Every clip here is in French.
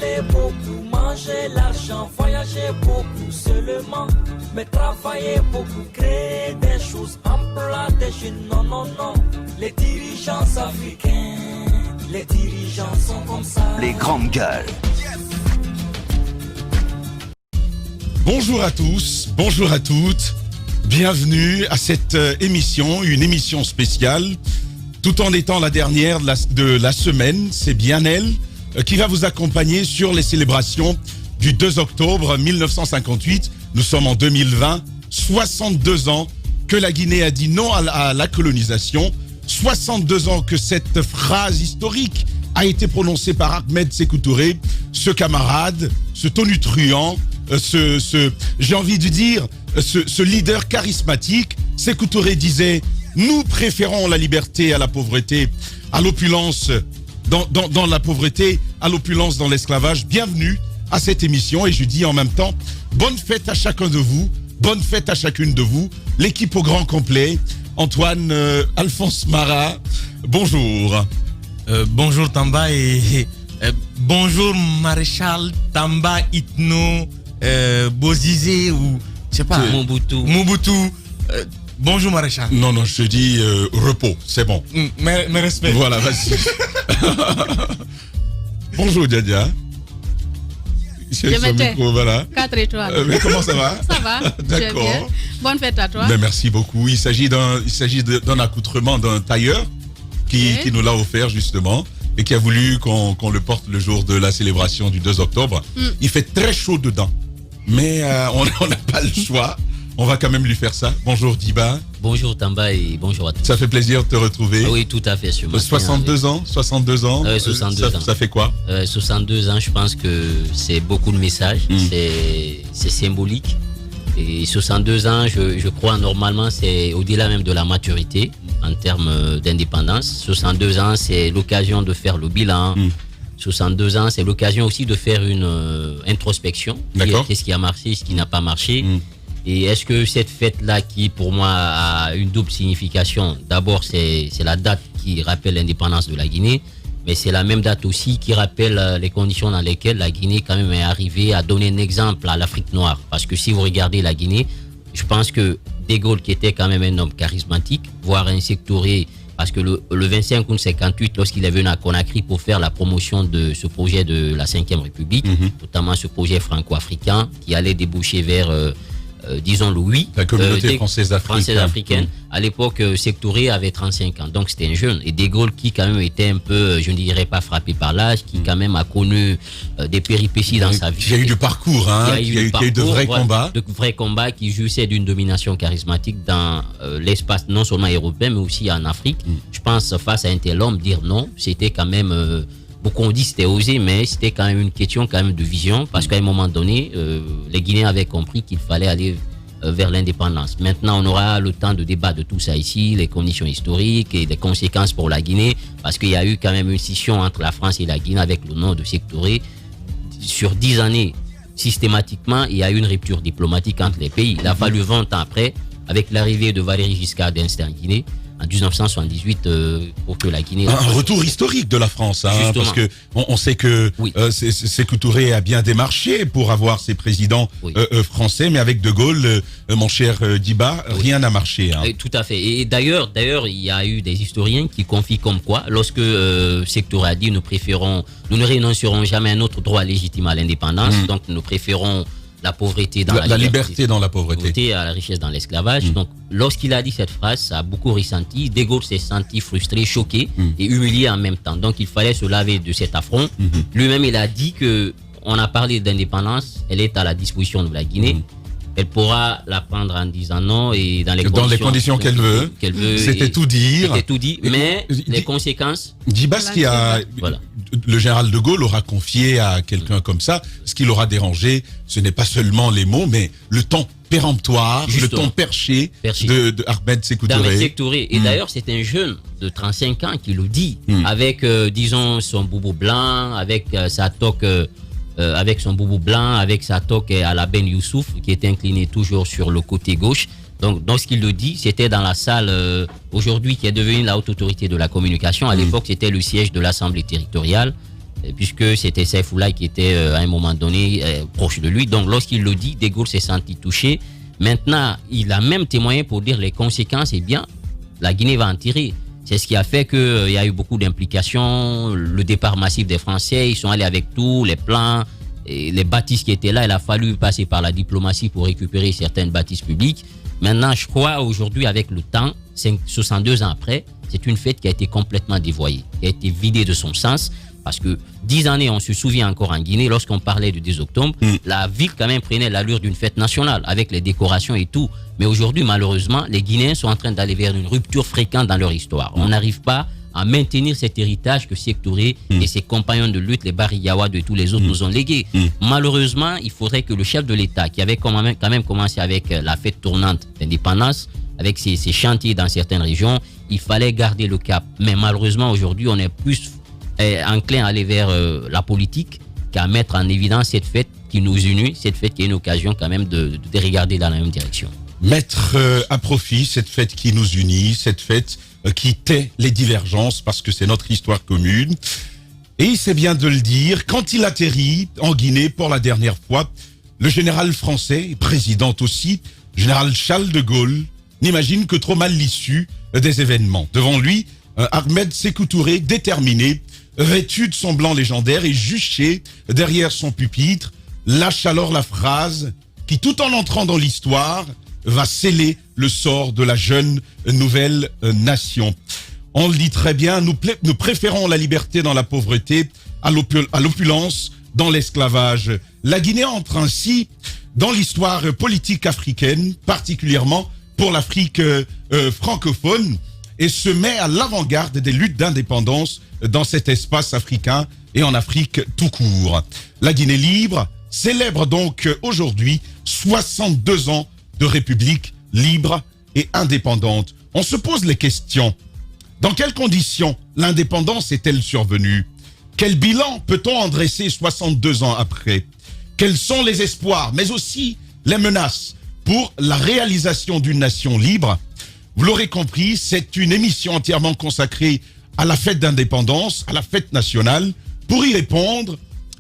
parler beaucoup, manger l'argent, voyager beaucoup seulement, mais travailler beaucoup, créer des choses, emploi des jeunes, non, non, non. Les dirigeants africains, les dirigeants sont comme ça. Les grandes gueules. Bonjour à tous, bonjour à toutes. Bienvenue à cette émission, une émission spéciale. Tout en étant la dernière de la semaine, c'est bien elle qui va vous accompagner sur les célébrations du 2 octobre 1958. Nous sommes en 2020, 62 ans que la Guinée a dit non à la colonisation. 62 ans que cette phrase historique a été prononcée par Ahmed Sékou Touré, ce camarade, ce tonitruant, j'ai envie de dire, ce leader charismatique. Sékou Touré disait « Nous préférons la liberté à la pauvreté, à l'opulence dans la pauvreté, à l'opulence dans l'esclavage. » Bienvenue à cette émission et je dis en même temps bonne fête à chacun de vous, bonne fête à chacune de vous, l'équipe au grand complet. Antoine Alphonse Marat, bonjour. Bonjour Tamba et bonjour Maréchal Tamba Itno Bozizé ou je sais pas Mobutu. Bonjour Maréchal. Non, je te dis repos, c'est bon. Mes respects. Voilà, vas-y. Bonjour Diadia. Je mettais voilà. 4 étoiles. Mais comment ça va? Ça va. D'accord. Bonne fête à toi. Mais merci beaucoup. Il s'agit d'un accoutrement d'un tailleur qui nous l'a offert justement et qui a voulu qu'on le porte le jour de la célébration du 2 octobre. Il fait très chaud dedans, mais on n'a pas le choix. On va quand même lui faire ça. Bonjour Diba. Bonjour Tamba et bonjour à tous. Ça fait plaisir de te retrouver. Oui, tout à fait. 62 ans. 62 ans. 62 ans. Ça fait quoi? 62 ans, je pense que c'est beaucoup de messages. C'est symbolique. Et 62 ans, je crois normalement, c'est au-delà même de la maturité en termes d'indépendance. 62 ans, c'est l'occasion de faire le bilan. 62 ans, c'est l'occasion aussi de faire une introspection. Qu'est-ce qui a marché, ce qui n'a pas marché. Et est-ce que cette fête-là, qui pour moi a une double signification, d'abord c'est la date qui rappelle l'indépendance de la Guinée, mais c'est la même date aussi qui rappelle les conditions dans lesquelles la Guinée quand même est arrivée à donner un exemple à l'Afrique noire. Parce que si vous regardez la Guinée, je pense que De Gaulle, qui était quand même un homme charismatique, voire un Sékou Touré, parce que le 25 août 58, lorsqu'il est venu à Conakry pour faire la promotion de ce projet de la 5e République, notamment ce projet franco-africain qui allait déboucher vers... disons le oui, la communauté française africaine. À l'époque, Sékou Touré avait 35 ans, donc c'était un jeune. Et De Gaulle, qui quand même était un peu, je ne dirais pas frappé par l'âge, qui quand même a connu des péripéties dans sa vie. Il y a eu du parcours, il y a eu de vrais combats. De vrais combats qui jouissaient d'une domination charismatique dans l'espace non seulement européen, mais aussi en Afrique. Je pense, face à un tel homme, dire non, c'était quand même... Beaucoup ont dit c'était osé, mais c'était quand même une question quand même de vision, parce qu'à un moment donné, les Guinéens avaient compris qu'il fallait aller vers l'indépendance. Maintenant, on aura le temps de débattre de tout ça ici, les conditions historiques et les conséquences pour la Guinée, parce qu'il y a eu quand même une scission entre la France et la Guinée avec le nom de Sékou Touré. Sur 10 années, systématiquement, il y a eu une rupture diplomatique entre les pays. Il a fallu 20 ans après, avec l'arrivée de Valéry Giscard d'Estaing en Guinée, en 1978, pour que la Guinée... Un retour historique de la France, parce que on sait que Sékou Touré a bien démarché pour avoir ses présidents français, mais avec De Gaulle, mon cher Diba, rien n'a marché. Tout à fait. Et d'ailleurs, il y a eu des historiens qui confient comme quoi, lorsque Sékou Touré a dit nous ne renoncerons jamais à notre droit légitime à l'indépendance, donc nous préférons la pauvreté dans la liberté dans la pauvreté, à la richesse dans l'esclavage. Donc, lorsqu'il a dit cette phrase, ça a beaucoup ressenti. De Gaulle s'est senti frustré, choqué et humilié en même temps. Donc, il fallait se laver de cet affront. Lui-même, il a dit que on a parlé d'indépendance, elle est à la disposition de la Guinée. Elle pourra la prendre en disant non et dans les conditions qu'elle veut. C'était tout dire. C'était tout dit, mais les conséquences... Dibas, le général de Gaulle aura confié à quelqu'un comme ça, ce qui l'aura dérangé, ce n'est pas seulement les mots, mais le ton péremptoire, le ton perché de Ahmed Sékou Touré. Et d'ailleurs, c'est un jeune de 35 ans qui le dit, avec, disons, son boubou blanc, avec sa toque... avec son boubou blanc, avec sa toque à la Ben Youssouf, qui était inclinée toujours sur le côté gauche. Donc ce qu'il le dit, c'était dans la salle, aujourd'hui, qui est devenue la haute autorité de la communication. À l'époque, c'était le siège de l'Assemblée territoriale. puisque c'était Saifoula qui était à un moment donné proche de lui. Donc lorsqu'il le dit, De Gaulle s'est senti touché. Maintenant, il a même témoigné pour dire les conséquences, eh bien, la Guinée va en tirer. C'est ce qui a fait qu'il y a eu beaucoup d'implications, le départ massif des Français, ils sont allés avec tout, les plans, et les bâtisses qui étaient là, il a fallu passer par la diplomatie pour récupérer certaines bâtisses publiques. Maintenant, je crois aujourd'hui, avec le temps, 62 ans après, c'est une fête qui a été complètement dévoyée, qui a été vidée de son sens. Parce que 10 années, on se souvient encore en Guinée, lorsqu'on parlait du 10 octobre, la ville quand même prenait l'allure d'une fête nationale, avec les décorations et tout. Mais aujourd'hui, malheureusement, les Guinéens sont en train d'aller vers une rupture fréquente dans leur histoire. On n'arrive pas à maintenir cet héritage que Sékou Touré et ses compagnons de lutte, les Bari Yawad et tous les autres, nous ont légué. Malheureusement, il faudrait que le chef de l'État, qui avait quand même commencé avec la fête tournante d'indépendance, avec ses chantiers dans certaines régions, il fallait garder le cap. Mais malheureusement, aujourd'hui, on est plus enclin à aller vers la politique qu'à mettre en évidence cette fête qui nous unit, cette fête qui est une occasion quand même de regarder dans la même direction. Mettre à profit cette fête qui nous unit, cette fête qui tait les divergences parce que c'est notre histoire commune. Et c'est bien de le dire, quand il atterrit en Guinée pour la dernière fois, le général français, président aussi, général Charles de Gaulle, n'imagine que trop mal l'issue des événements. Devant lui, Ahmed Sékou Touré, déterminé, vêtu de son blanc légendaire et juché derrière son pupitre, lâche alors la phrase qui, tout en entrant dans l'histoire, va sceller le sort de la jeune nouvelle nation. On le dit très bien, nous préférons la liberté dans la pauvreté à l'opulence dans l'esclavage. La Guinée entre ainsi dans l'histoire politique africaine, particulièrement pour l'Afrique francophone, et se met à l'avant-garde des luttes d'indépendance dans cet espace africain et en Afrique tout court. La Guinée libre célèbre donc aujourd'hui 62 ans de république libre et indépendante. On se pose les questions. Dans quelles conditions l'indépendance est-elle survenue? Quel bilan peut-on en dresser 62 ans après? Quels sont les espoirs, mais aussi les menaces pour la réalisation d'une nation libre? Vous l'aurez compris, c'est une émission entièrement consacrée à la fête d'indépendance, à la fête nationale. Pour y répondre,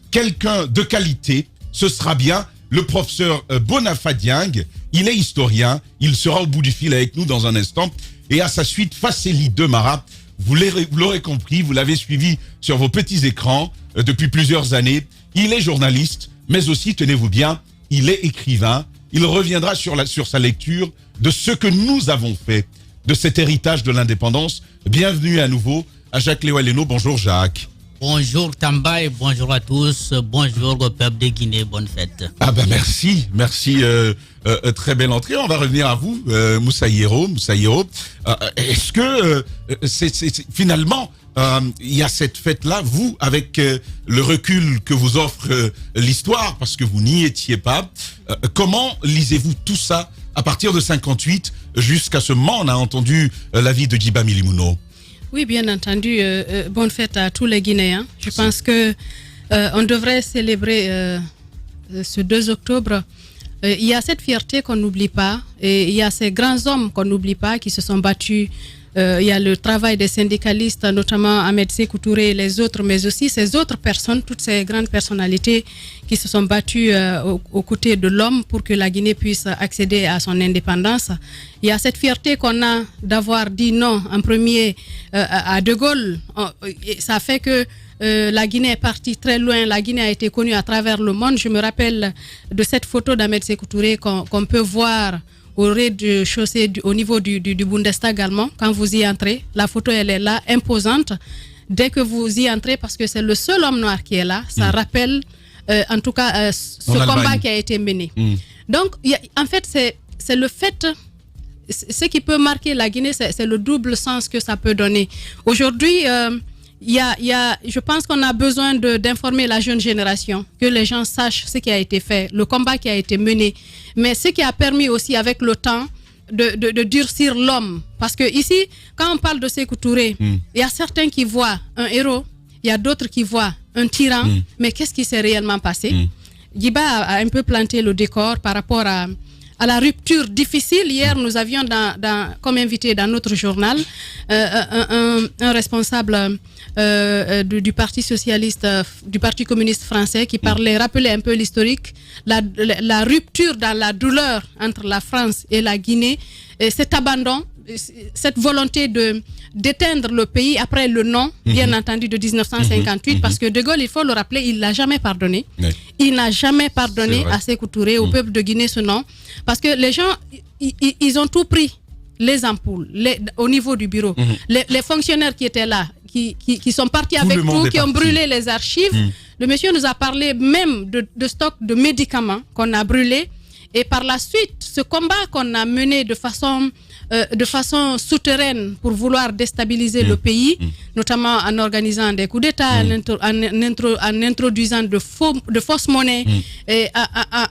quelqu'un de qualité, ce sera bien le professeur Bonafa Dieng. Il est historien, il sera au bout du fil avec nous dans un instant. Et à sa suite, Fasseli Demara, vous l'aurez compris, vous l'avez suivi sur vos petits écrans depuis plusieurs années. Il est journaliste, mais aussi, tenez-vous bien, il est écrivain. Il reviendra sur sa lecture de ce que nous avons fait de cet héritage de l'indépendance. Bienvenue à nouveau à Jacques Léo Aleno. Bonjour Jacques. Bonjour Tamba et bonjour à tous. Bonjour au peuple de Guinée, bonne fête. Ah ben merci, très belle entrée. On va revenir à vous, Moussa Hiro. Est-ce que finalement il y a cette fête-là, vous, avec le recul que vous offre l'histoire, parce que vous n'y étiez pas, comment lisez-vous tout ça à partir de 58 jusqu'à ce moment? On a entendu l'avis de Djiba Milimouno. Oui, bien entendu. Bonne fête à tous les Guinéens. Je pense que on devrait célébrer ce 2 octobre. Il y a cette fierté qu'on n'oublie pas, et il y a ces grands hommes qu'on n'oublie pas qui se sont battus. Il y a le travail des syndicalistes, notamment Ahmed Sékou Touré et les autres, mais aussi ces autres personnes, toutes ces grandes personnalités qui se sont battues aux côtés de l'homme pour que la Guinée puisse accéder à son indépendance. Il y a cette fierté qu'on a d'avoir dit non en premier à De Gaulle. Ça fait que la Guinée est partie très loin. La Guinée a été connue à travers le monde. Je me rappelle de cette photo d'Ahmed Sékou Touré qu'on peut voir au rez-de-chaussée au niveau du Bundestag allemand. Quand vous y entrez, la photo elle est là, imposante. Dès que vous y entrez, parce que c'est le seul homme noir qui est là, ça rappelle en tout cas ce combat qui a été mené. Donc en fait c'est le fait, ce qui peut marquer la Guinée, c'est le double sens que ça peut donner. Aujourd'hui, je pense qu'on a besoin d'informer la jeune génération, que les gens sachent ce qui a été fait, le combat qui a été mené, mais ce qui a permis aussi avec le temps de durcir l'homme. Parce que ici, quand on parle de Sékou Touré, il y a certains qui voient un héros, il y a d'autres qui voient un tyran, mais qu'est-ce qui s'est réellement passé? Djiba a un peu planté le décor par rapport à à la rupture difficile. Hier, nous avions comme invité dans notre journal un responsable du Parti socialiste, du Parti communiste français qui rappelait un peu l'historique, la rupture dans la douleur entre la France et la Guinée, et cet abandon, cette volonté d'éteindre le pays après le non, bien entendu, de 1958, parce que De Gaulle, il faut le rappeler, il l'a jamais pardonné. Oui. Il n'a jamais pardonné à Sékou Touré, au peuple de Guinée, ce non, parce que les gens, ils ont tout pris, les ampoules, au niveau du bureau, les fonctionnaires qui étaient là, qui sont partis avec tout, qui ont brûlé les archives. Le monsieur nous a parlé même de stock de médicaments qu'on a brûlés. Et par la suite, ce combat qu'on a mené de façon souterraine pour vouloir déstabiliser le pays, notamment en organisant des coups d'État, en introduisant de fausses monnaies, et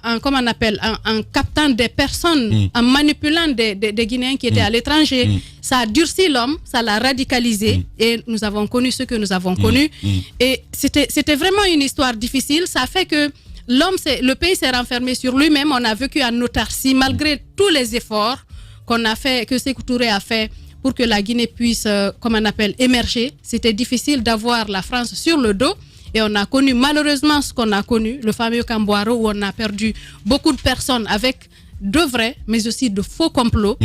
en captant des personnes, en manipulant des Guinéens qui étaient à l'étranger. Ça a durci l'homme, ça l'a radicalisé, et nous avons connu ce que nous avons connu. Et c'était vraiment une histoire difficile. Ça a fait que le pays s'est renfermé sur lui-même. On a vécu en autarcie malgré tous les efforts qu'on a fait, que Sékou Touré a fait pour que la Guinée puisse, émerger. C'était difficile d'avoir la France sur le dos. Et on a connu malheureusement ce qu'on a connu, le fameux Camboiro, où on a perdu beaucoup de personnes avec de vrais, mais aussi de faux complots.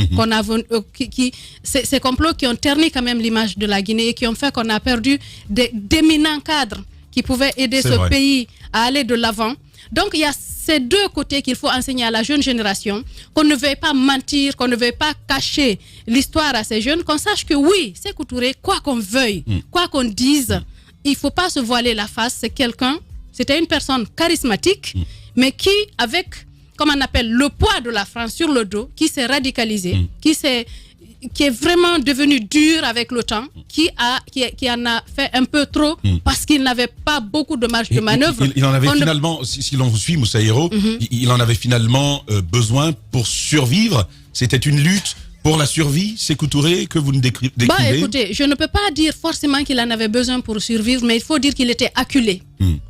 Ces complots qui ont terni quand même l'image de la Guinée et qui ont fait qu'on a perdu d'éminents cadres qui pouvaient aider ce pays à aller de l'avant. Donc, il y a ces deux côtés qu'il faut enseigner à la jeune génération, qu'on ne veuille pas mentir, qu'on ne veuille pas cacher l'histoire à ces jeunes, qu'on sache que oui, Sékou Touré, quoi qu'on veuille, quoi qu'on dise, il ne faut pas se voiler la face. C'était une personne charismatique, mais qui, avec, le poids de la France sur le dos, qui s'est radicalisé, qui est vraiment devenu dur avec le temps, qui en a fait un peu trop parce qu'il n'avait pas beaucoup de marge de manœuvre. Il en avait finalement, si l'on vous suit, Moussa Hiro, il en avait finalement besoin pour survivre. C'était une lutte pour la survie, Sékou Touré, que vous nous décrivez. Écoutez, je ne peux pas dire forcément qu'il en avait besoin pour survivre, mais il faut dire qu'il était acculé.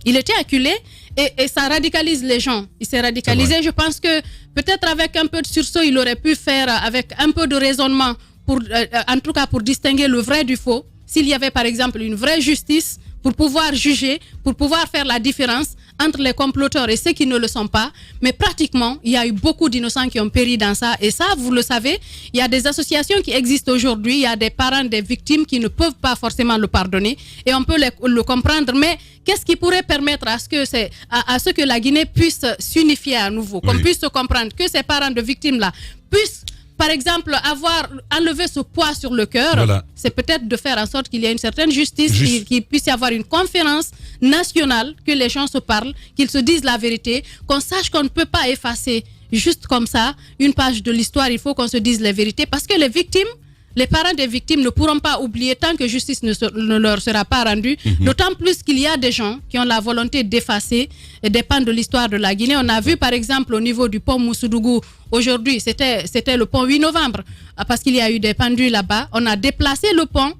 Il était acculé et ça radicalise les gens. Il s'est radicalisé. Je pense que peut-être avec un peu de sursaut, il aurait pu faire avec un peu de raisonnement, en tout cas pour distinguer le vrai du faux. S'il y avait par exemple une vraie justice pour pouvoir juger, pour pouvoir faire la différence entre les comploteurs et ceux qui ne le sont pas. Mais pratiquement, il y a eu beaucoup d'innocents qui ont péri dans ça. Et ça, vous le savez, il y a des associations qui existent aujourd'hui. Il y a des parents des victimes qui ne peuvent pas forcément le pardonner. Et on peut le comprendre. Mais qu'est-ce qui pourrait permettre à ce que la Guinée puisse s'unifier à nouveau, qu'on puisse se comprendre, que ces parents de victimes-là puissent, par exemple, avoir enlevé ce poids sur le cœur, c'est peut-être de faire en sorte qu'il y ait une certaine justice, qu'il puisse y avoir une conférence nationale, que les gens se parlent, qu'ils se disent la vérité, qu'on sache qu'on ne peut pas effacer juste comme ça une page de l'histoire. Il faut qu'on se dise la vérité parce que les parents des victimes ne pourront pas oublier tant que justice ne leur sera pas rendue. D'autant plus qu'il y a des gens qui ont la volonté d'effacer des pans de l'histoire de la Guinée. On a vu par exemple au niveau du pont Moussoudougu, aujourd'hui c'était le pont 8 novembre, parce qu'il y a eu des pendus là-bas. On a déplacé le pont.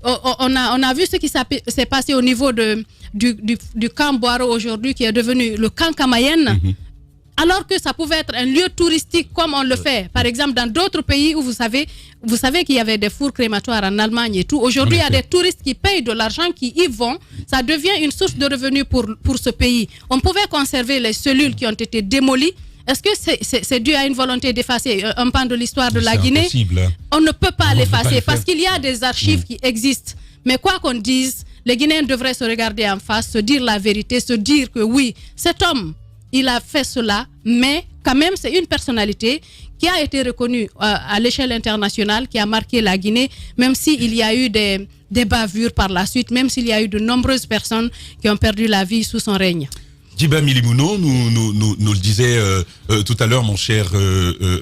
On a vu ce qui s'est passé au niveau du camp Boiro aujourd'hui, qui est devenu le camp Kamayenne. Alors que ça pouvait être un lieu touristique comme on le fait, par exemple, dans d'autres pays où vous savez qu'il y avait des fours crématoires en Allemagne et tout. Aujourd'hui, il y a des touristes qui payent de l'argent, qui y vont. Ça devient une source de revenus pour ce pays. On pouvait conserver les cellules qui ont été démolies. Est-ce que c'est dû à une volonté d'effacer un pan de l'histoire de la Guinée? On ne peut pas l'effacer parce qu'il y a des archives qui existent. Mais quoi qu'on dise, les Guinéens devraient se regarder en face, se dire la vérité, se dire que oui, cet homme, il a fait cela, mais quand même, c'est une personnalité qui a été reconnue à l'échelle internationale, qui a marqué la Guinée, même s'il y a eu des bavures par la suite, même s'il y a eu de nombreuses personnes qui ont perdu la vie sous son règne. Djiba Milimouno nous le disait tout à l'heure, mon cher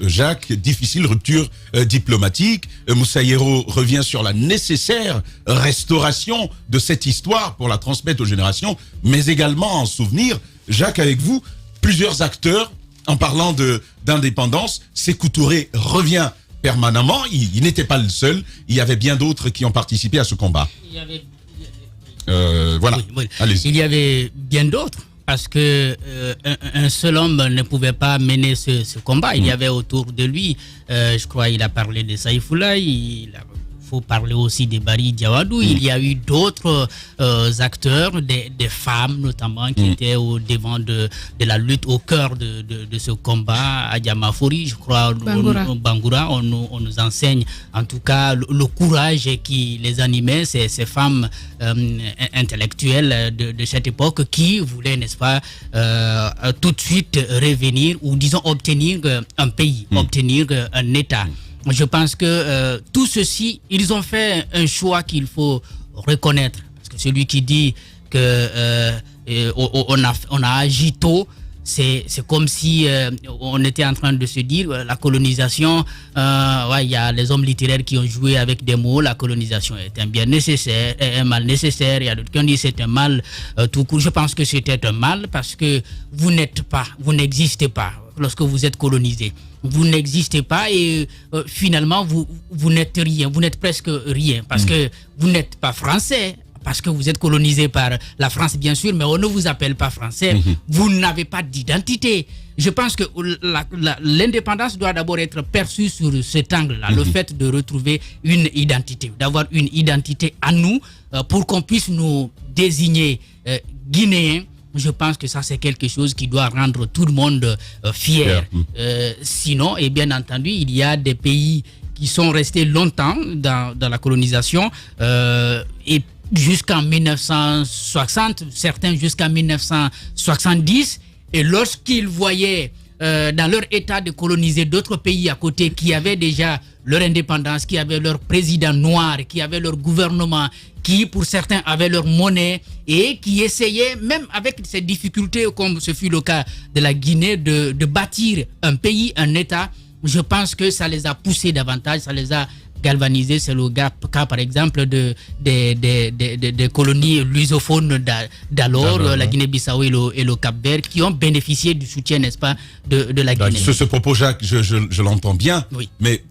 Jacques, difficile rupture diplomatique. Moussa Hiro revient sur la nécessaire restauration de cette histoire pour la transmettre aux générations, mais également en souvenir. Jacques, avec vous, plusieurs acteurs, en parlant d'indépendance, Sékou Touré revient permanemment. Il n'était pas le seul. Il y avait bien d'autres qui ont participé à ce combat. Il y avait... voilà. Oui. Allez-y. Il y avait bien d'autres. parce que un seul homme ne pouvait pas mener ce combat. Il y avait autour de lui, je crois, il a parlé de Saïfoula, il faut parler aussi de Barry Diawadou. Il y a eu d'autres acteurs, des femmes notamment, qui étaient au devant de la lutte, au cœur de ce combat. Adjamafori, je crois, Bangoura, on nous enseigne en tout cas le courage qui les animait, ces femmes intellectuelles de cette époque qui voulaient, n'est-ce pas, tout de suite revenir, ou disons obtenir un pays, obtenir un État. Je pense que tout ceci, ils ont fait un choix qu'il faut reconnaître. Parce que celui qui dit que on a agi tôt, c'est comme si on était en train de se dire la colonisation, il y a les hommes littéraires qui ont joué avec des mots. La colonisation est un bien nécessaire, un mal nécessaire. Il y a d'autres qui ont dit c'est un mal tout court. Je pense que c'était un mal parce que vous n'existez pas lorsque vous êtes colonisé. Vous n'existez pas et finalement vous n'êtes rien, vous n'êtes presque rien parce que vous n'êtes pas français, parce que vous êtes colonisé par la France bien sûr, mais on ne vous appelle pas français, vous n'avez pas d'identité. Je pense que l'indépendance doit d'abord être perçue sur cet angle-là, le fait de retrouver une identité, d'avoir une identité à nous pour qu'on puisse nous désigner Guinéens. Je pense que ça, c'est quelque chose qui doit rendre tout le monde fier. Sinon, et bien entendu, il y a des pays qui sont restés longtemps dans la colonisation et jusqu'en 1960, certains jusqu'en 1970. Et lorsqu'ils voyaient dans leur état de coloniser d'autres pays à côté qui avaient déjà leur indépendance, qui avaient leur président noir, qui avaient leur gouvernement, qui pour certains avaient leur monnaie et qui essayaient, même avec ces difficultés comme ce fut le cas de la Guinée, de bâtir un pays, un État, je pense que ça les a poussés davantage, ça les a galvanisés. C'est le cas par exemple des colonies lusophones d'alors, la Guinée-Bissau et le Cap-Vert, qui ont bénéficié du soutien, n'est-ce pas, de la Guinée. Ce propos, Jacques, je l'entends bien, oui. Mais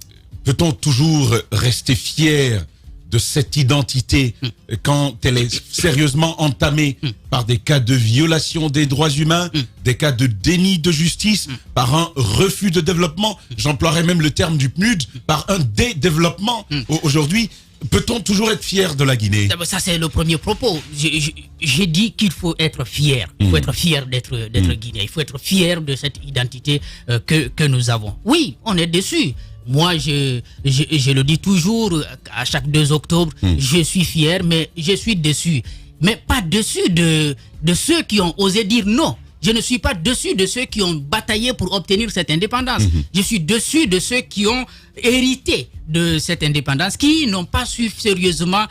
peut-on toujours rester fier de cette identité quand elle est sérieusement entamée par des cas de violation des droits humains, des cas de déni de justice, par un refus de développement, j'emploierais même le terme du PNUD, par un développement. Aujourd'hui, peut-on toujours être fier de la Guinée? Ça, c'est le premier propos. J'ai dit qu'il faut être fier. Il faut être fier d'être Guinéen. Il faut être fier de cette identité que nous avons. Oui, on est déçus. Moi, je le dis toujours, à chaque 2 octobre, je suis fier, mais je suis déçu. Mais pas déçu de ceux qui ont osé dire non. Je ne suis pas déçu de ceux qui ont bataillé pour obtenir cette indépendance. Je suis déçu de ceux qui ont hérité de cette indépendance, qui n'ont pas su sérieusement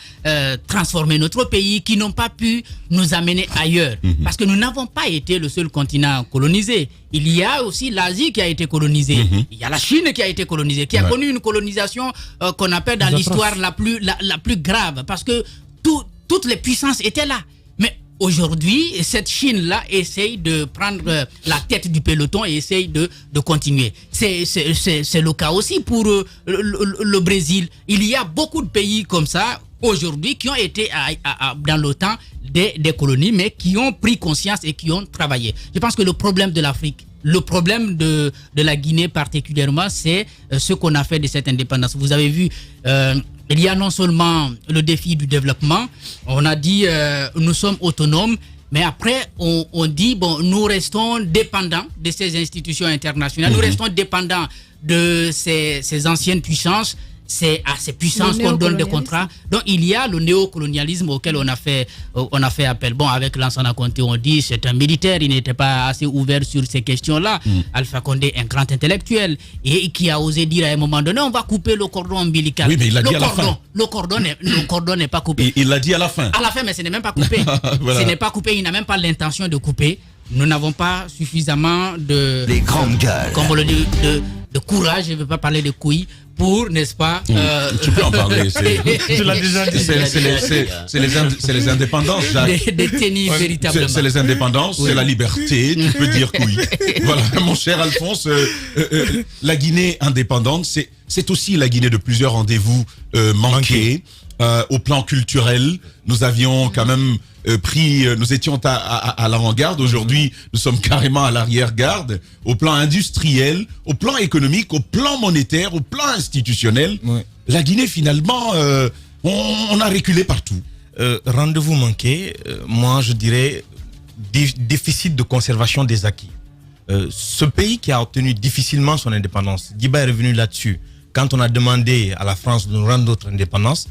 transformer notre pays, qui n'ont pas pu nous amener ailleurs. Parce que nous n'avons pas été le seul continent colonisé. Il y a aussi l'Asie qui a été colonisée. Il y a la Chine qui a été colonisée, qui a connu une colonisation qu'on appelle dans l'histoire la plus grave. Parce que toutes les puissances étaient là. Mais aujourd'hui, cette Chine-là essaye de prendre la tête du peloton et essaye de continuer. C'est le cas aussi pour le Brésil. Il y a beaucoup de pays comme ça aujourd'hui qui ont été dans l'OTAN des colonies, mais qui ont pris conscience et qui ont travaillé. Je pense que le problème de l'Afrique, le problème de la Guinée particulièrement, c'est ce qu'on a fait de cette indépendance. Vous avez vu, il y a non seulement le défi du développement, on a dit nous sommes autonomes, mais après on dit bon, nous restons dépendants de ces institutions internationales, nous restons dépendants de ces anciennes puissances. C'est à ces puissances qu'on donne des contrats. Donc il y a le néocolonialisme auquel on a fait appel. Bon, avec Lansana Conté, on dit c'est un militaire, il n'était pas assez ouvert sur ces questions-là. Alpha Condé, un grand intellectuel, et qui a osé dire à un moment donné, on va couper le cordon ombilical. Oui, mais il l'a dit à la fin. Le cordon n'est pas coupé. Il l'a dit à la fin. À la fin, mais ce n'est même pas coupé. Voilà. Ce n'est pas coupé, il n'a même pas l'intention de couper. Nous n'avons pas suffisamment de... Les grandes gueules. Comme on le dit, de courage, je ne veux pas parler de couilles, pour, n'est-ce pas Tu peux en parler. Tu l'as déjà dit. C'est les indépendances, Jacques. Des tennis, véritablement. C'est les indépendances, c'est la liberté, tu peux dire couille. Voilà, mon cher Alphonse, la Guinée indépendante, c'est aussi la Guinée de plusieurs rendez-vous manqués. Au plan culturel, nous avions quand même nous étions à l'avant-garde. Aujourd'hui, nous sommes carrément à l'arrière-garde. Au plan industriel, au plan économique, au plan monétaire, au plan institutionnel, la Guinée, finalement, on a reculé partout. Rendez-vous manqué, moi je dirais déficit de conservation des acquis. Ce pays qui a obtenu difficilement son indépendance, Guiba est revenu là-dessus. Quand on a demandé à la France de nous rendre notre indépendance,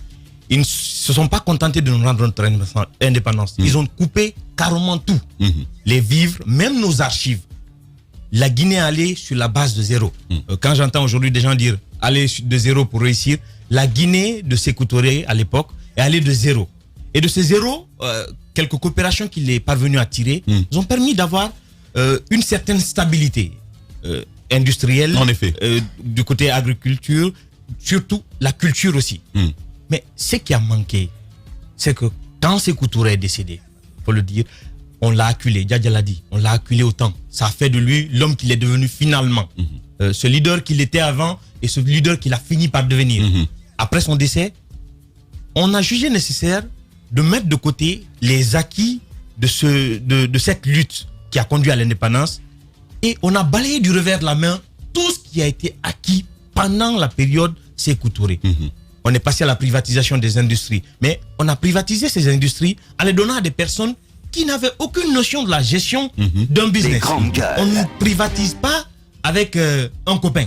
ils ne se sont pas contentés de nous rendre notre indépendance. Ils ont coupé carrément tout. Les vivres, même nos archives. La Guinée est allée sur la base de zéro. Quand j'entends aujourd'hui des gens dire aller de zéro pour réussir, la Guinée de Sékou Touré à l'époque est allée de zéro. Et de ces zéros, quelques coopérations qu'il est parvenu à tirer, ils ont permis d'avoir une certaine stabilité industrielle. En effet. Du côté agriculture, surtout la culture aussi. Mais ce qui a manqué, c'est que quand Sékou Touré est décédé, il faut le dire, on l'a acculé, Djadja l'a dit, on l'a acculé autant. Ça a fait de lui l'homme qu'il est devenu finalement. Ce leader qu'il était avant et ce leader qu'il a fini par devenir. Après son décès, on a jugé nécessaire de mettre de côté les acquis de cette lutte qui a conduit à l'indépendance et on a balayé du revers de la main tout ce qui a été acquis pendant la période Sékou Touré. On est passé à la privatisation des industries, mais on a privatisé ces industries en les donnant à des personnes qui n'avaient aucune notion de la gestion d'un business. On ne privatise pas avec un copain.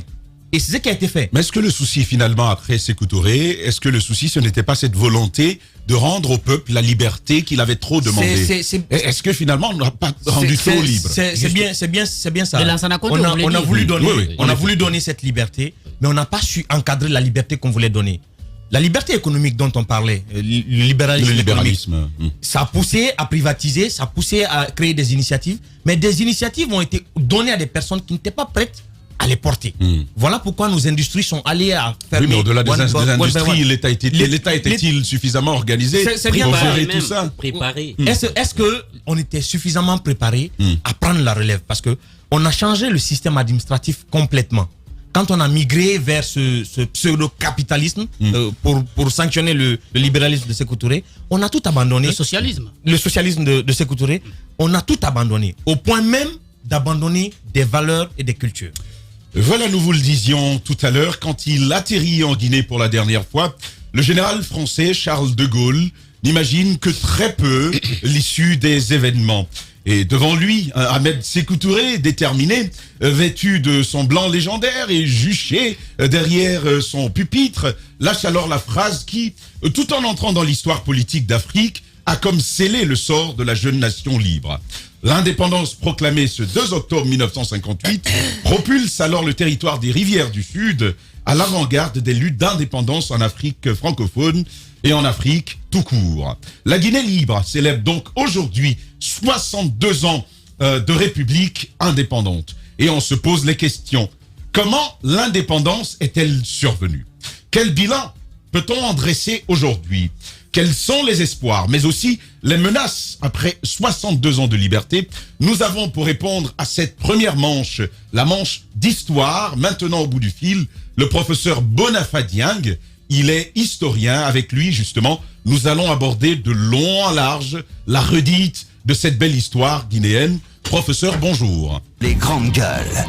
Et c'est ce qui a été fait. Mais est-ce que le souci finalement après Sékou Touré, est-ce que le souci ce n'était pas cette volonté de rendre au peuple la liberté qu'il avait trop demandé? Est-ce que finalement on n'a pas rendu trop libre? C'est bien ça. On a voulu donner cette liberté, mais on n'a pas su encadrer la liberté qu'on voulait donner. La liberté économique dont on parlait, le libéralisme. Ça a poussé à privatiser, ça a poussé à créer des initiatives, mais des initiatives ont été données à des personnes qui n'étaient pas prêtes à les porter. Voilà pourquoi nos industries sont allées à fermer. Oui, mais au-delà des industries, l'État était-il suffisamment organisé pour gérer tout ça? Préparé. Est-ce qu'on était suffisamment préparé à prendre la relève? Parce qu'on a changé le système administratif complètement. Quand on a migré vers ce pseudo-capitalisme pour sanctionner le libéralisme de Sékou Touré, on a tout abandonné. Le socialisme de Sékou Touré, on a tout abandonné. Au point même d'abandonner des valeurs et des cultures. Voilà, nous vous le disions tout à l'heure, quand il atterrit en Guinée pour la dernière fois, le général français Charles de Gaulle n'imagine que très peu l'issue des événements. Et devant lui, Ahmed Sékou Touré, déterminé, vêtu de son blanc légendaire et juché derrière son pupitre, lâche alors la phrase qui, tout en entrant dans l'histoire politique d'Afrique, a comme scellé le sort de la jeune nation libre. L'indépendance proclamée ce 2 octobre 1958 propulse alors le territoire des rivières du Sud à l'avant-garde des luttes d'indépendance en Afrique francophone et en Afrique tout court. La Guinée libre célèbre donc aujourd'hui 62 ans de république indépendante. Et on se pose les questions. Comment l'indépendance est-elle survenue? Quel bilan peut-on en dresser aujourd'hui? Quels sont les espoirs, mais aussi les menaces après 62 ans de liberté? Nous avons pour répondre à cette première manche, la manche d'histoire, maintenant au bout du fil, le professeur Boniface Dieng. Il est historien. Avec lui, justement, nous allons aborder de long en large la redite de cette belle histoire guinéenne. Professeur, bonjour. Les grandes gueules.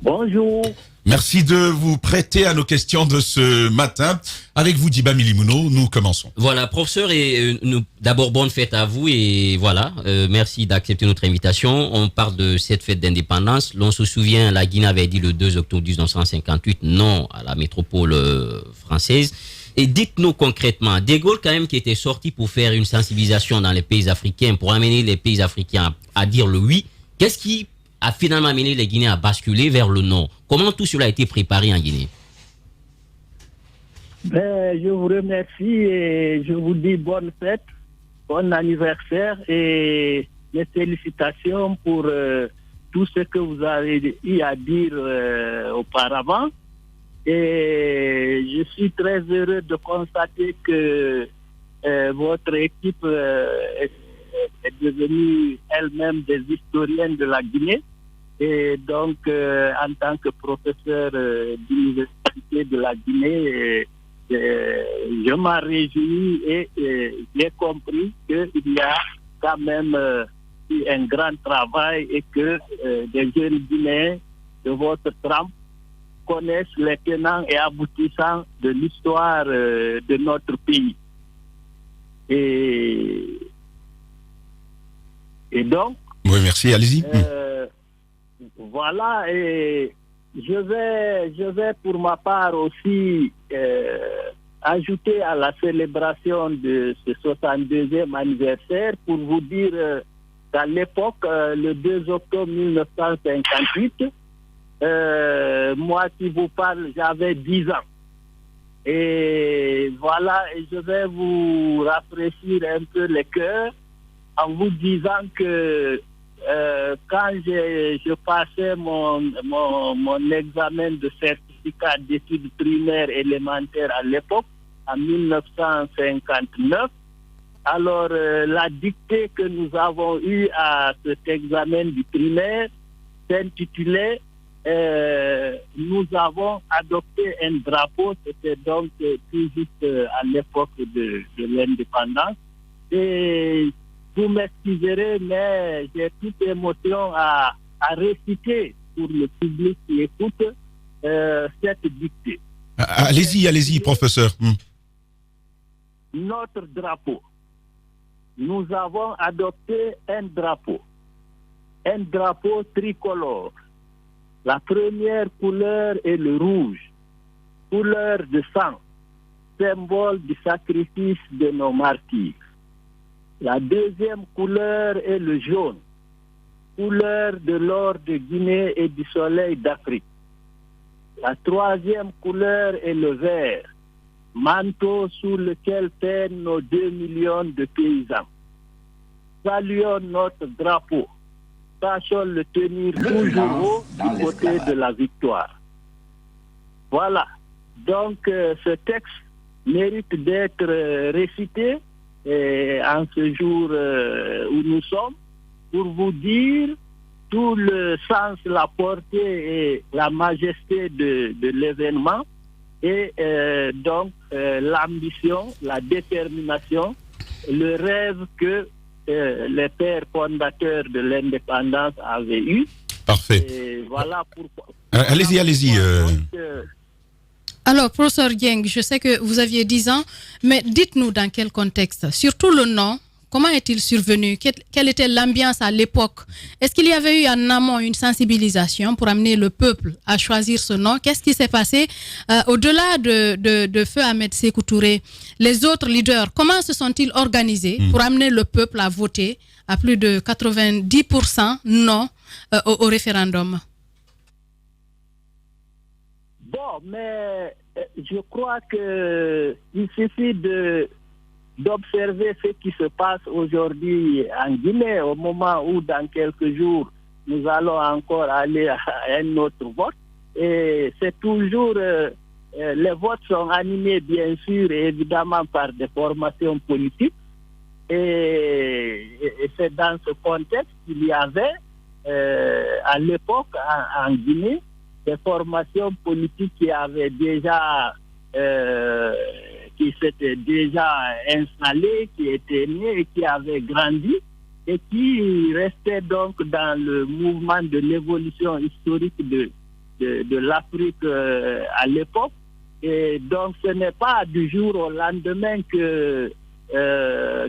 Bonjour. Merci de vous prêter à nos questions de ce matin. Avec vous, Diba Milimouno, nous commençons. Voilà, professeur, et d'abord, bonne fête à vous et voilà, merci d'accepter notre invitation. On parle de cette fête d'indépendance. L'on se souvient, la Guinée avait dit le 2 octobre 1958 non à la métropole française. Et dites-nous concrètement, De Gaulle quand même qui était sorti pour faire une sensibilisation dans les pays africains, pour amener les pays africains à dire le oui, qu'est-ce qui a finalement amené les Guinéens à basculer vers le non? Comment tout cela a été préparé en Guinée? Je vous remercie et je vous dis bonne fête, bon anniversaire et mes félicitations pour tout ce que vous avez eu à dire auparavant. Et je suis très heureux de constater que votre équipe est devenue elle-même des historiennes de la Guinée. Et donc, en tant que professeur d'université de la Guinée, je m'en réjouis et j'ai compris qu'il y a quand même un grand travail et que des jeunes Guinéens de votre trempe connaissent les tenants et aboutissants de l'histoire de notre pays. Et donc, oui, merci, allez-y. Voilà, et je vais pour ma part aussi ajouter à la célébration de ce 62e anniversaire pour vous dire qu'à l'époque, le 2 octobre 1958, moi qui vous parle, j'avais 10 ans. Et voilà, et je vais vous rafraîchir un peu le cœur en vous disant que quand je passais mon examen de certificat d'études primaires élémentaires à l'époque, en 1959, alors la dictée que nous avons eue à cet examen du primaire s'intitulait nous avons adopté un drapeau, c'était donc tout juste à l'époque de l'indépendance. Et vous m'excuserez, mais j'ai toute émotion à réciter pour le public qui écoute cette dictée. Allez-y, professeur. Notre drapeau. Nous avons adopté un drapeau tricolore. La première couleur est le rouge, couleur de sang, symbole du sacrifice de nos martyrs. La deuxième couleur est le jaune, couleur de l'or de Guinée et du soleil d'Afrique. La troisième couleur est le vert, manteau sous lequel peinent nos 2 millions de paysans. Saluons notre drapeau. Sachons le tenir toujours haut du côté de la victoire. Voilà. Donc, ce texte mérite d'être récité en ce jour où nous sommes pour vous dire tout le sens, la portée et la majesté de l'événement et donc l'ambition, la détermination, le rêve que les pères fondateurs de l'indépendance avaient eu. Parfait. Et voilà pourquoi. Allez-y. Alors, professeur Dieng, je sais que vous aviez 10 ans, mais dites-nous dans quel contexte, surtout le nom, comment est-il survenu? Quelle était l'ambiance à l'époque? Est-ce qu'il y avait eu en amont une sensibilisation pour amener le peuple à choisir ce nom? Qu'est-ce qui s'est passé au-delà de Feu Ahmed Sékou Touré? Les autres leaders, comment se sont-ils organisés pour amener le peuple à voter à plus de 90% non au référendum? Bon, mais je crois qu'il suffit d'observer ce qui se passe aujourd'hui en Guinée, au moment où dans quelques jours, nous allons encore aller à un autre vote. Et c'est toujours, les votes sont animés bien sûr, évidemment, par des formations politiques. Et c'est dans ce contexte qu'il y avait, à l'époque, en Guinée, des formations politiques qui avaient déjà... qui s'étaient déjà installés, qui étaient nés et qui avaient grandi et qui restaient donc dans le mouvement de l'évolution historique de l'Afrique à l'époque. Et donc ce n'est pas du jour au lendemain que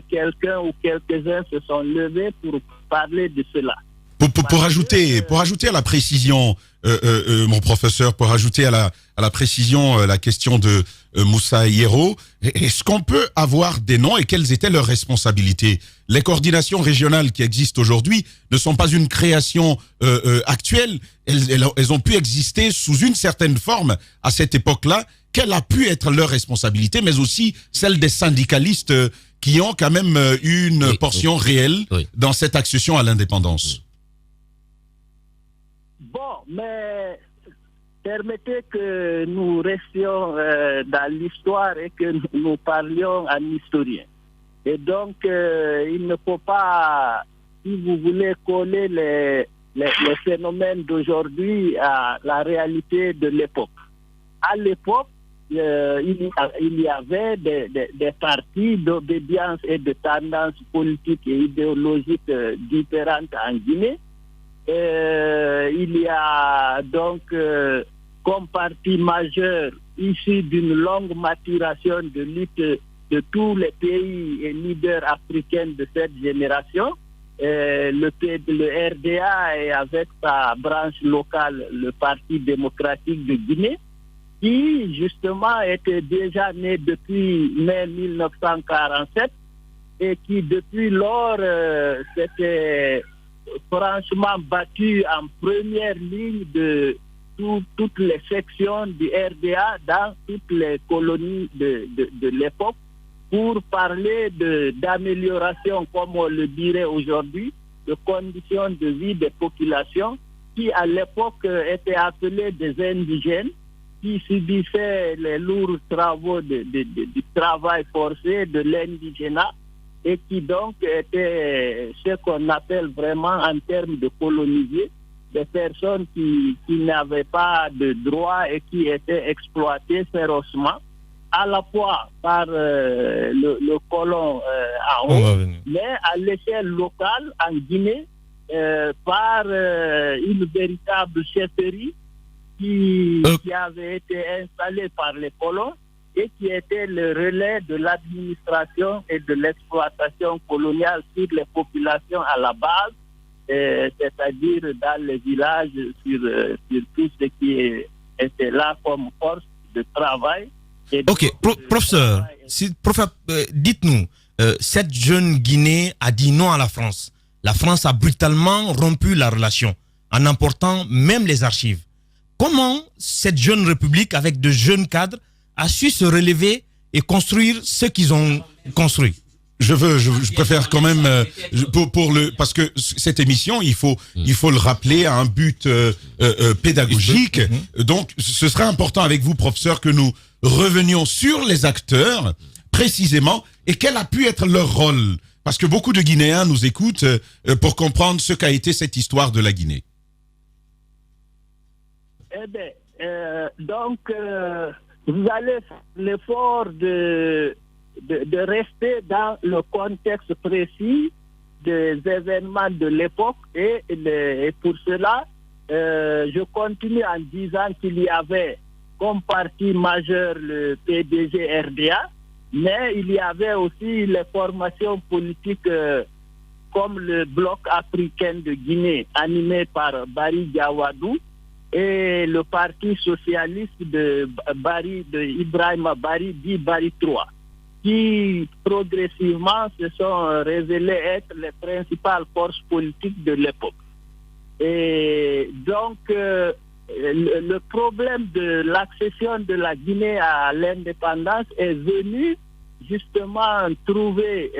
quelqu'un ou quelques-uns se sont levés pour parler de cela. Pour ajouter à la précision, mon professeur, pour ajouter à la précision la question de Moussa Hierro, est-ce qu'on peut avoir des noms et quelles étaient leurs responsabilités? Les coordinations régionales qui existent aujourd'hui ne sont pas une création actuelle, elles ont pu exister sous une certaine forme à cette époque-là. Quelle a pu être leur responsabilité, mais aussi celle des syndicalistes qui ont quand même une portion réelle dans cette accession à l'indépendance? Bon, mais permettez que nous restions dans l'histoire et que nous parlions en historien. Et donc, il ne faut pas, si vous voulez, coller les phénomènes d'aujourd'hui à la réalité de l'époque. À l'époque, il y avait des partis d'obédience et de tendances politiques et idéologiques différentes en Guinée. Il y a donc comme parti majeur issu d'une longue maturation de lutte de tous les pays et leaders africains de cette génération, le RDA et avec sa branche locale, le Parti démocratique de Guinée, qui justement était déjà né depuis mai 1947 et qui depuis lors s'était franchement battu en première ligne de toutes les sections du RDA dans toutes les colonies de l'époque pour parler d'amélioration, comme on le dirait aujourd'hui, de conditions de vie des populations qui à l'époque étaient appelées des indigènes, qui subissaient les lourds travaux du travail forcé, de l'indigénat, et qui donc étaient ce qu'on appelle vraiment en termes de colonisés, des personnes qui n'avaient pas de droits et qui étaient exploitées férocement, à la fois par le colon en haut, mais à l'échelle locale en Guinée, par une véritable chefferie qui avait été installée par les colons et qui était le relais de l'administration et de l'exploitation coloniale sur les populations à la base, c'est-à-dire dans les villages, sur tout ce qui était là comme force de travail. Ok, professeur, dites-nous, cette jeune Guinée a dit non à la France. La France a brutalement rompu la relation en emportant même les archives. Comment cette jeune république avec de jeunes cadres a su se relever et construire ce qu'ils ont construit? Je préfère quand même parce que cette émission il faut le rappeler à un but pédagogique. Donc ce serait important avec vous, professeur, que nous revenions sur les acteurs précisément et quel a pu être leur rôle, parce que beaucoup de Guinéens nous écoutent pour comprendre ce qu'a été cette histoire de la Guinée. Eh bien, donc vous allez faire l'effort de rester dans le contexte précis des événements de l'époque et pour cela, je continue en disant qu'il y avait comme parti majeur le PDG RDA, mais il y avait aussi les formations politiques comme le Bloc africain de Guinée animé par Barry Gawadou et le Parti socialiste de Ibrahima Barry dit Barry III, qui progressivement se sont révélés être les principales forces politiques de l'époque. Et donc, le problème de l'accession de la Guinée à l'indépendance est venu justement trouver,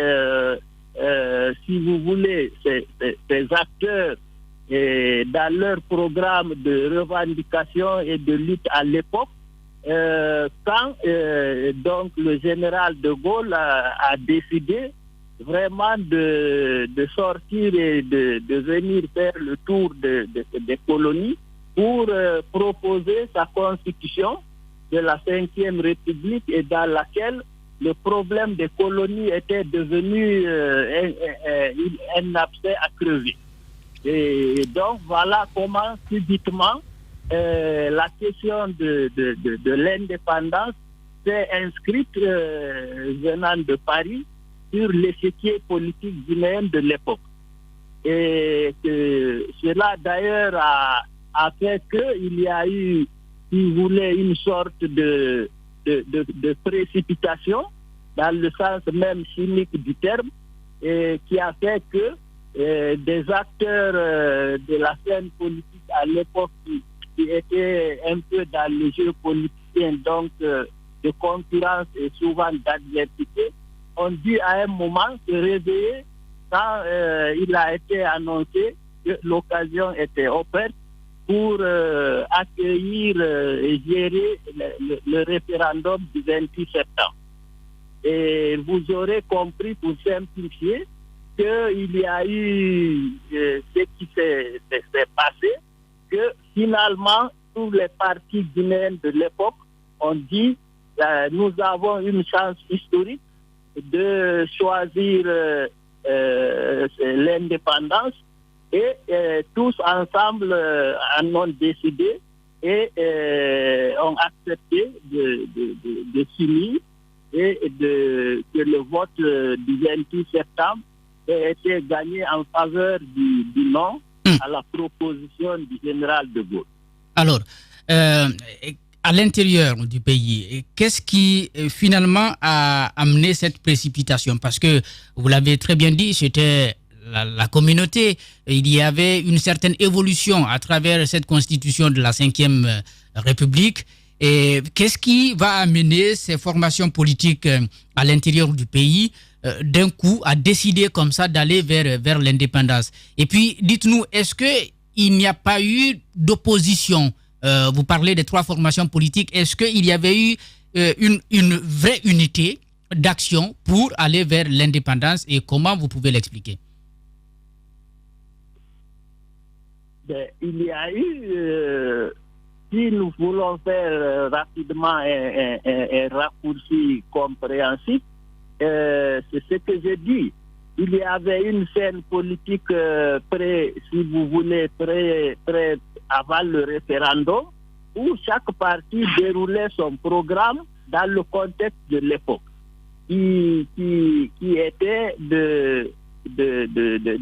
si vous voulez, ces acteurs dans leur programme de revendication et de lutte à l'époque, quand donc le général de Gaulle a décidé vraiment de sortir et de venir faire le tour des colonies pour proposer sa constitution de la 5e République et dans laquelle le problème des colonies était devenu un abcès à crever. Et donc voilà comment subitement la question de l'indépendance s'est inscrite venant de Paris sur l'échiquier politique guinéen de l'époque. Et que cela d'ailleurs a fait qu'il y a eu, si vous voulez, une sorte de précipitation dans le sens même chimique du terme, et qui a fait que des acteurs de la scène politique à l'époque qui étaient un peu dans le jeu politicien, donc de concurrence et souvent d'adversité, ont dû à un moment se réveiller quand il a été annoncé que l'occasion était offerte pour accueillir et gérer le référendum du 28 septembre. Et vous aurez compris, pour simplifier, qu'il y a eu ce qui s'est passé, que finalement, tous les partis guinéens de l'époque ont dit nous avons une chance historique de choisir l'indépendance et tous ensemble en ont décidé et ont accepté de s'unir et que le vote du 28 septembre ait été gagné en faveur du non à la proposition du général de Gaulle. Alors, à l'intérieur du pays, qu'est-ce qui finalement a amené cette précipitation? Parce que, vous l'avez très bien dit, c'était la communauté. Il y avait une certaine évolution à travers cette constitution de la 5e République. Et qu'est-ce qui va amener ces formations politiques à l'intérieur du pays d'un coup à décider comme ça d'aller vers l'indépendance? Et puis, dites-nous, est-ce qu'il n'y a pas eu d'opposition? Vous parlez des 3 formations politiques. Est-ce qu'il y avait eu une vraie unité d'action pour aller vers l'indépendance et comment vous pouvez l'expliquer? Il y a eu, si nous voulons faire rapidement un raccourci compréhensif, c'est ce que j'ai dit. Il y avait une scène politique si vous voulez, avant le référendum, où chaque parti déroulait son programme dans le contexte de l'époque, qui était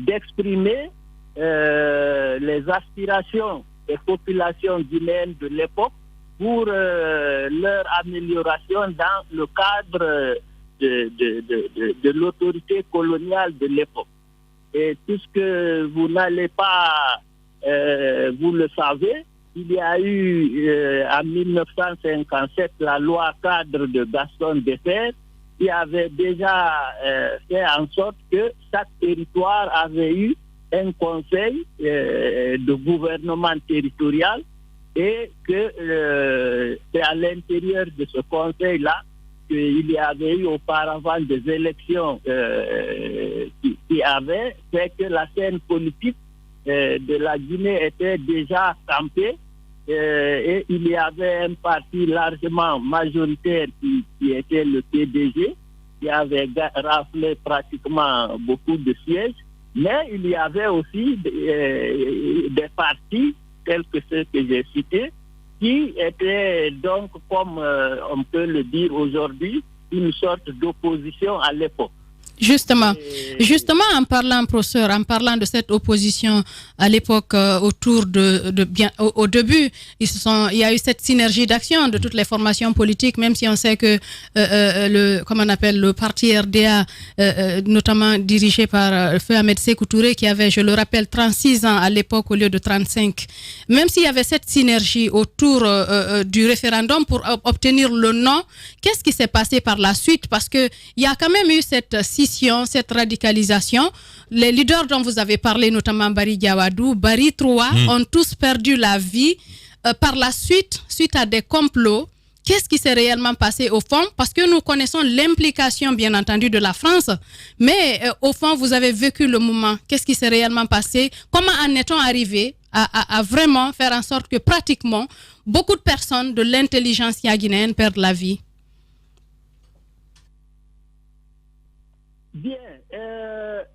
d'exprimer les aspirations des populations guinéennes de l'époque pour leur amélioration dans le cadre de l'autorité coloniale de l'époque. Et puisque vous n'allez pas, vous le savez, il y a eu en 1957 la loi cadre de Gaston Defferre qui avait déjà fait en sorte que chaque territoire avait eu un conseil de gouvernement territorial et que c'est à l'intérieur de ce conseil-là qu'il y avait eu auparavant des élections qui avaient fait que la scène politique de la Guinée était déjà campée et il y avait un parti largement majoritaire qui était le PDG, qui avait raflé pratiquement beaucoup de sièges, mais il y avait aussi des partis tels que ceux que j'ai cités qui étaient donc, comme on peut le dire aujourd'hui, une sorte d'opposition à l'époque. Justement, en parlant, professeur, en parlant de cette opposition à l'époque au début, il y a eu cette synergie d'action de toutes les formations politiques, même si on sait que le parti RDA, notamment dirigé par Feu Ahmed Sékou Touré, qui avait, je le rappelle, 36 ans à l'époque au lieu de 35. Même s'il y avait cette synergie autour du référendum pour obtenir le non, qu'est-ce qui s'est passé par la suite? Parce que il y a quand même eu cette cette radicalisation. Les leaders dont vous avez parlé, notamment Barry Diawadou, Barry Troua, ont tous perdu la vie par la suite à des complots. Qu'est-ce qui s'est réellement passé au fond? Parce que nous connaissons l'implication, bien entendu, de la France, mais au fond, vous avez vécu le moment. Qu'est-ce qui s'est réellement passé? Comment en est-on arrivé à vraiment faire en sorte que pratiquement beaucoup de personnes de l'intelligentsia guinéenne perdent la vie? Bien,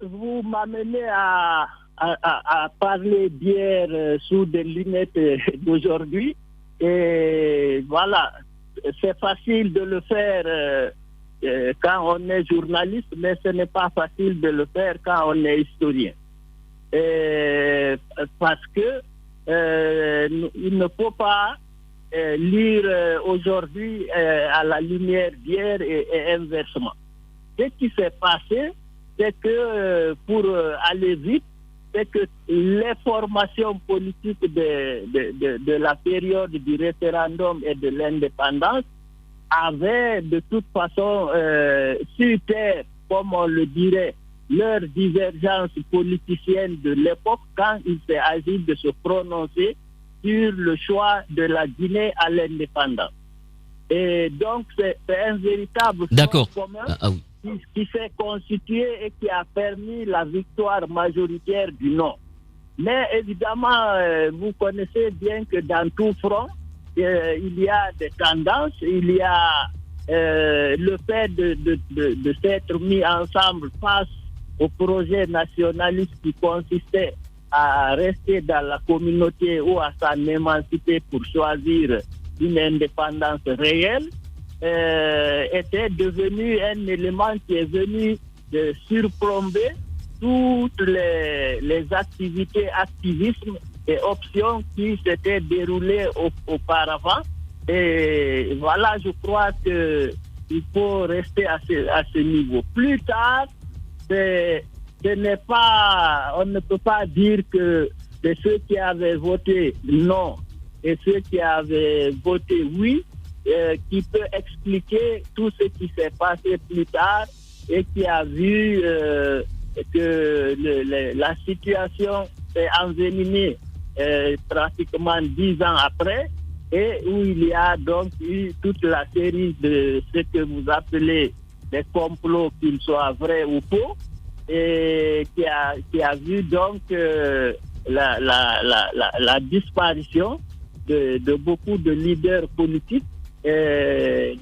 vous m'amenez à parler d'hier sous des lunettes d'aujourd'hui. Et voilà, c'est facile de le faire quand on est journaliste, mais ce n'est pas facile de le faire quand on est historien. Parce que il ne faut pas lire aujourd'hui à la lumière d'hier et inversement. Ce qui s'est passé, c'est que pour aller vite, c'est que les formations politiques de la période du référendum et de l'indépendance avaient de toute façon su taire, comme on le dirait, leur divergence politicienne de l'époque quand il s'est agi de se prononcer sur le choix de la Guinée à l'indépendance. Et donc c'est un véritable front commun qui s'est constitué et qui a permis la victoire majoritaire du non. Mais évidemment, vous connaissez bien que dans tout front, il y a des tendances, il y a le fait de s'être mis ensemble face au projet nationaliste qui consistait à rester dans la communauté ou à s'en émanciper pour choisir une indépendance réelle, était devenu un élément qui est venu surplomber toutes les activités, activisme et options qui s'étaient déroulées auparavant. Et voilà, je crois qu'il faut rester à ce niveau. Plus tard, on ne peut pas dire que c'est ceux qui avaient voté non et ceux qui avaient voté oui qui peut expliquer tout ce qui s'est passé plus tard et qui a vu que la situation s'est envenimée pratiquement 10 ans après, et où il y a donc eu toute la série de ce que vous appelez des complots, qu'ils soient vrais ou faux, et qui a vu donc la disparition de beaucoup de leaders politiques de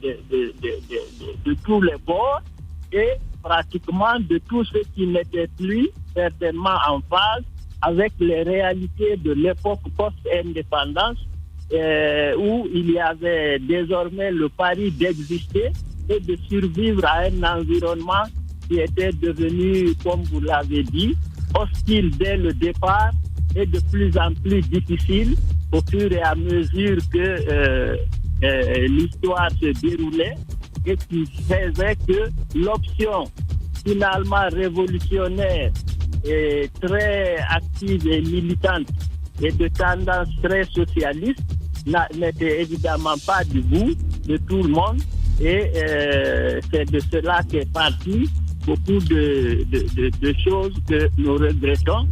tous les bords, et pratiquement de tout ce qui n'était plus certainement en phase avec les réalités de l'époque post-indépendance, où il y avait désormais le pari d'exister et de survivre à un environnement qui était devenu, comme vous l'avez dit, hostile dès le départ et de plus en plus difficile au fur et à mesure que l'histoire se déroulait, et qui faisait que l'option finalement révolutionnaire et très active et militante et de tendance très socialiste n'était évidemment pas du goût de tout le monde, et c'est de cela qu'est parti beaucoup de choses que nous regrettons.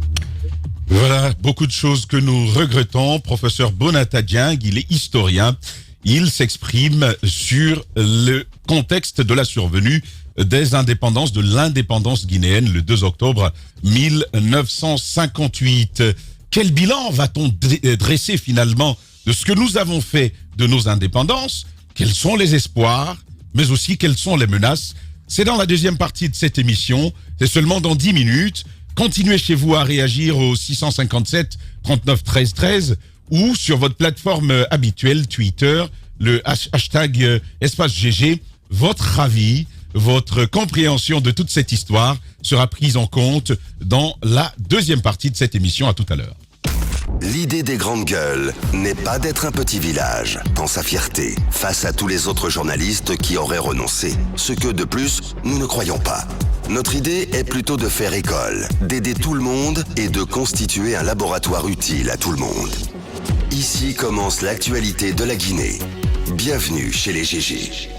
Voilà, beaucoup de choses que nous regrettons. Professeur Bonata Dieng, il est historien. Il s'exprime sur le contexte de la survenue des indépendances, de l'indépendance guinéenne le 2 octobre 1958. Quel bilan va-t-on dresser finalement de ce que nous avons fait de nos indépendances? Quels sont les espoirs, mais aussi quelles sont les menaces? C'est dans la deuxième partie de cette émission. C'est seulement dans 10 minutes. Continuez chez vous à réagir au 657 39 13 13 ou sur votre plateforme habituelle Twitter, le hashtag espace GG. Votre avis, votre compréhension de toute cette histoire sera prise en compte dans la deuxième partie de cette émission. À tout à l'heure. L'idée des grandes gueules n'est pas d'être un petit village dans sa fierté face à tous les autres journalistes qui auraient renoncé. Ce que, de plus, nous ne croyons pas. Notre idée est plutôt de faire école, d'aider tout le monde et de constituer un laboratoire utile à tout le monde. Ici commence l'actualité de la Guinée. Bienvenue chez les GG.